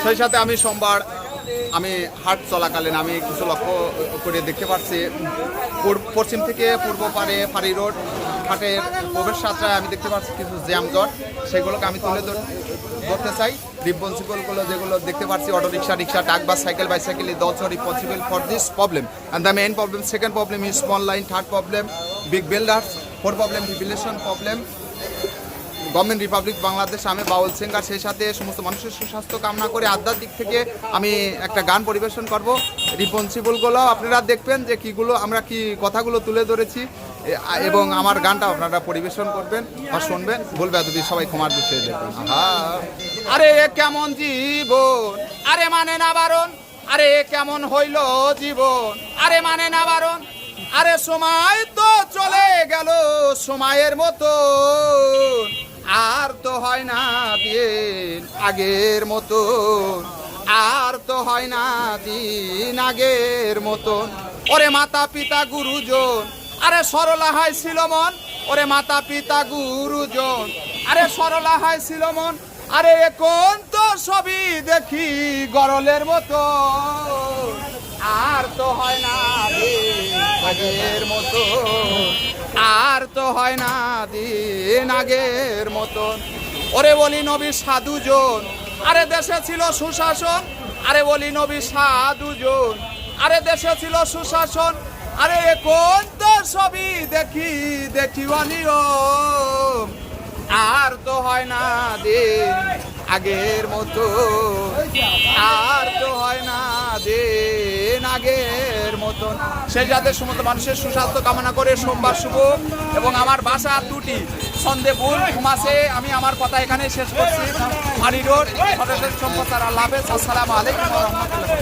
সেই সাথে আমি সোমবার আমি হাট চলাকালীন আমি কিছু লক্ষ্য করে দেখতে পাচ্ছি পশ্চিম থেকে পূর্ব পারে ফাঁড়ি রোড হাটের প্রবেশ যাত্রায় আমি দেখতে পাচ্ছি কিছু জ্যামজট, সেগুলোকে আমি তুলে ধরতে চাই। রিসপন্সিবলগুলো যেগুলো দেখতে পাচ্ছি auto rickshaw truck bus cycle bicycle is also রিসপন্সিবল for this problem and the main problem second problem is small line, third problem big builders, fourth problem revelation problem government Republic Bangladesh. আমি বাউল সিঙ্গার, সেই সাথে সমস্ত মানুষের সুস্বাস্থ্য কামনা করে আড্ডার দিক থেকে আমি একটা গান পরিবেশন করব। রিসপন্সিবলগুলো আপনারা দেখবেন যে কীগুলো আমরা কি কথাগুলো তুলে ধরেছি এবং আমার গানটা আপনারা পরিবেশন করবেন বা শুনবেন। বলবে যদি সবাই ক্ষমার দৃষ্টিতে দেখবেন। আরে কেমন জীবন, আরে মানে না বারণ, আরে কেমন হইল জীবন, আরে মানে না বারণ, আরে সময় তো চলে গেল সময়ের মতো, আর তো হয় না দিন আগের মতো, আর তো হয় না দিন আগের মতন। ওরে মাতা পিতা গুরুজন, আরে সরলা হয় ছিল মন, ওরে মাতা পিতা গুরুজন, আরে সরলা হয় ছিল মন, আরে এখন তো সবই দেখি গরলের মতো, আর তো হয় না দিন আগের মতো, আর তো হয় না দিন আগের মতন। ওরে বলি নবী সাধুজন, আরে দেশে ছিল সুশাসন, আরে বলি নবী সাধুজন, আরে দেশে ছিল সুশাসন, আরে এখন তো সবই দেখি অনিয়ম, আর তো হয় না দিন আগের মতো, আর তো হয় না দিন আগের মতন। সেই যাতে সমস্ত মানুষের সুস্বাস্থ্য কামনা করে সোমবার শুভ। এবং আমার বাসা দুটি সন্দেপুর মাসে আমি আমার কথা এখানে শেষ করছি। ফাঁড়ি রোড সদস্য সম্প্রচার। আল্লাহ হাফেজ। আসসালামু আলাইকুম ওয়া রাহমাতুল্লাহ।